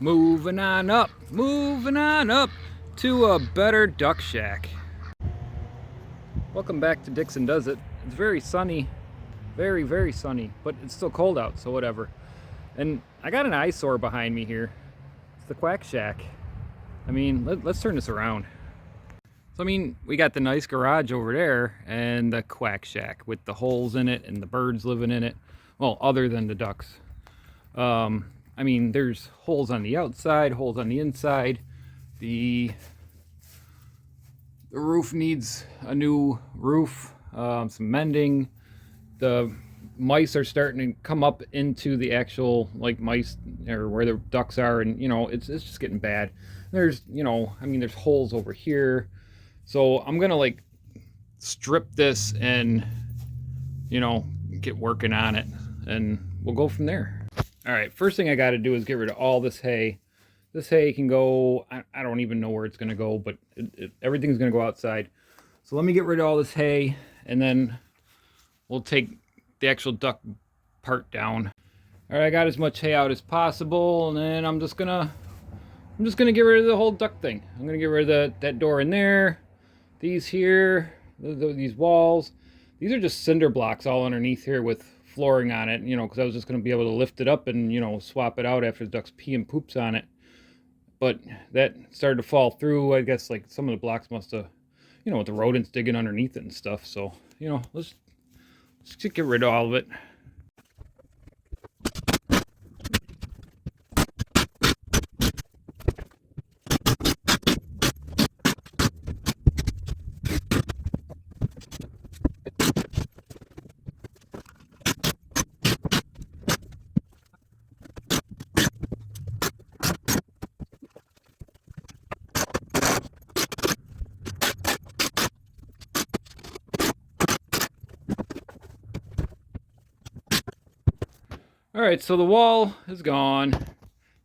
Moving on up to a better duck shack. Welcome back to Dixon Does It. It's very sunny, very sunny, but it's still cold out, so whatever. And I got an eyesore behind me here. It's the Quack Shack. I mean, let's turn this around. So I mean, we got the nice garage over there and the Quack Shack with the holes in it and the birds living in it. Well, other than the ducks. I mean, there's holes on the outside, holes on the inside. The roof needs a new roof, some mending. The mice are starting to come up into the actual, like, mice, or where the ducks are, and, you know, it's just getting bad. There's, you know, I mean, there's holes over here. So I'm gonna, like, strip this and, you know, get working on it, and we'll go from there. All right, first thing I got to do is get rid of all this hay. This hay can go, I don't even know where it's going to go, but everything's going to go outside. So let me get rid of all this hay, and then we'll take the actual duck part down. All right, I got as much hay out as possible, and then I'm just gonna get rid of the whole duck thing. I'm gonna get rid of that door in there, these here, these walls. These are just cinder blocks all underneath here with flooring on it, you know, because I was just going to be able to lift it up and, you know, swap it out after the ducks pee and poops on it. But that started to fall through. I guess, like, some of the blocks must have, you know, with the rodents digging underneath it and stuff. So, you know, let's just get rid of all of it. All right, so the wall is gone. There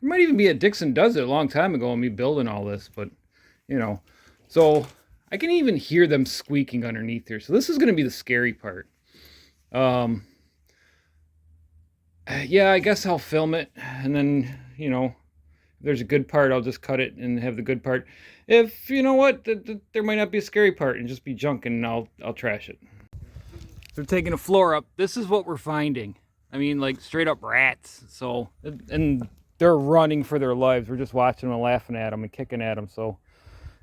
might even be a Dixon Does It a long time ago, and me building all this, but, you know. So I can even hear them squeaking underneath here. So this is going to be the scary part. Yeah, I guess I'll film it, and then, you know, if there's a good part, I'll just cut it and have the good part. If, you know what, there might not be a scary part and just be junk, and I'll trash it. They're taking a floor up. This is what we're finding. I mean, like, straight up rats. So, and they're running for their lives. We're just watching them and laughing at them and kicking at them. So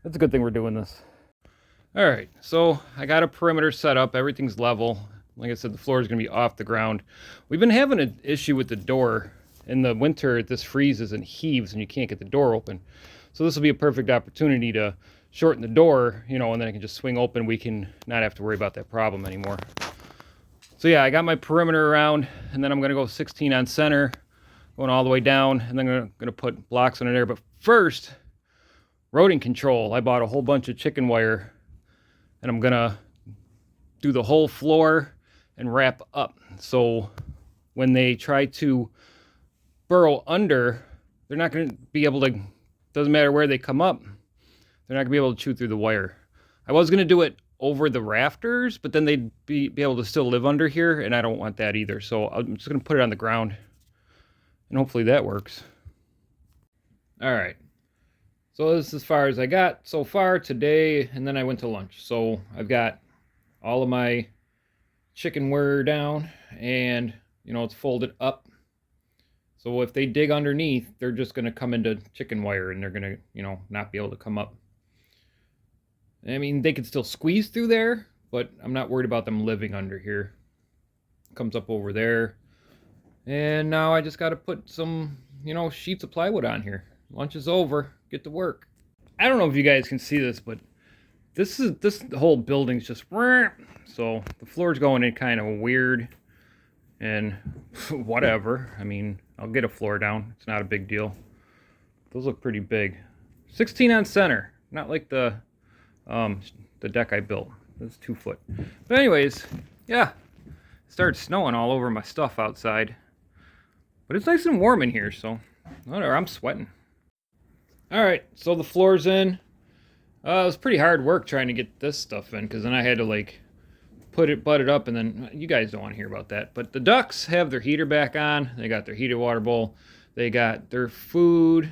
that's a good thing we're doing this. All right, so I got a perimeter set up. Everything's level. Like I said, the floor is going to be off the ground. We've been having an issue with the door. In the winter, this freezes and heaves and you can't get the door open. So this will be a perfect opportunity to shorten the door, you know, and then it can just swing open. We can not have to worry about that problem anymore. So yeah, I got my perimeter around, and then I'm going to go 16 on center, going all the way down, and then I'm going to put blocks under there. But first, rodent control. I bought a whole bunch of chicken wire, and I'm going to do the whole floor and wrap up. So when they try to burrow under, they're not going to be able to, doesn't matter where they come up, they're not going to be able to chew through the wire. I was going to do it over the rafters, but then they'd be able to still live under here, and I don't want that either. So I'm just going to put it on the ground, and hopefully that works. All right. So this is as far as I got so far today, and then I went to lunch. So I've got all of my chicken wire down, and, you know, it's folded up. So if they dig underneath, they're just going to come into chicken wire, and they're going to, you know, not be able to come up. I mean, they could still squeeze through there, but I'm not worried about them living under here. Comes up over there. And now I just got to put some, you know, sheets of plywood on here. Lunch is over. Get to work. I don't know if you guys can see this, but this whole building's just, so the floor's going in kind of weird, and whatever. I mean, I'll get a floor down. It's not a big deal. Those look pretty big. 16 on center, not like the deck I built. It's 2 foot. But anyways, yeah, it started snowing all over my stuff outside, but it's nice and warm in here, so whatever. I'm sweating. All right, so the floor's in. It was pretty hard work trying to get this stuff in, because then I had to, like, butt it up, and then you guys don't want to hear about that. But the ducks have their heater back on. They got their heated water bowl. They got their food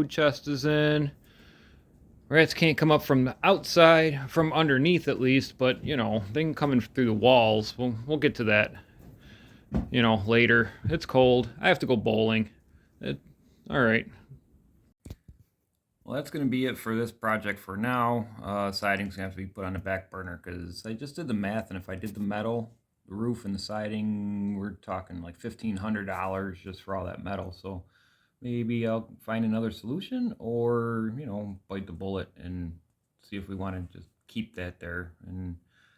chest is in. Rats can't come up from the outside, from underneath at least, but you know, they can come in through the walls. We'll get to that, you know, later. It's cold. I have to go bowling. It, all right. Well, that's going to be it for this project for now. Siding's going to have to be put on the back burner because I just did the math, and if I did the metal, the roof, and the siding, we're talking like $1,500 just for all that metal. So maybe I'll find another solution, or you know, bite the bullet and see if we want to just keep that there. And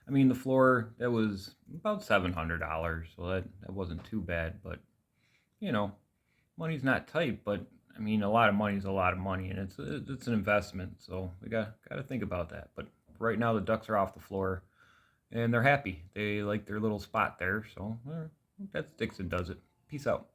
I mean, the floor, that was about $700, so that wasn't too bad. But you know, money's not tight, but I mean, a lot of money is a lot of money, and it's an investment. So we got to think about that. But right now, the ducks are off the floor, and they're happy. They like their little spot there. So that sticks and does it. Peace out.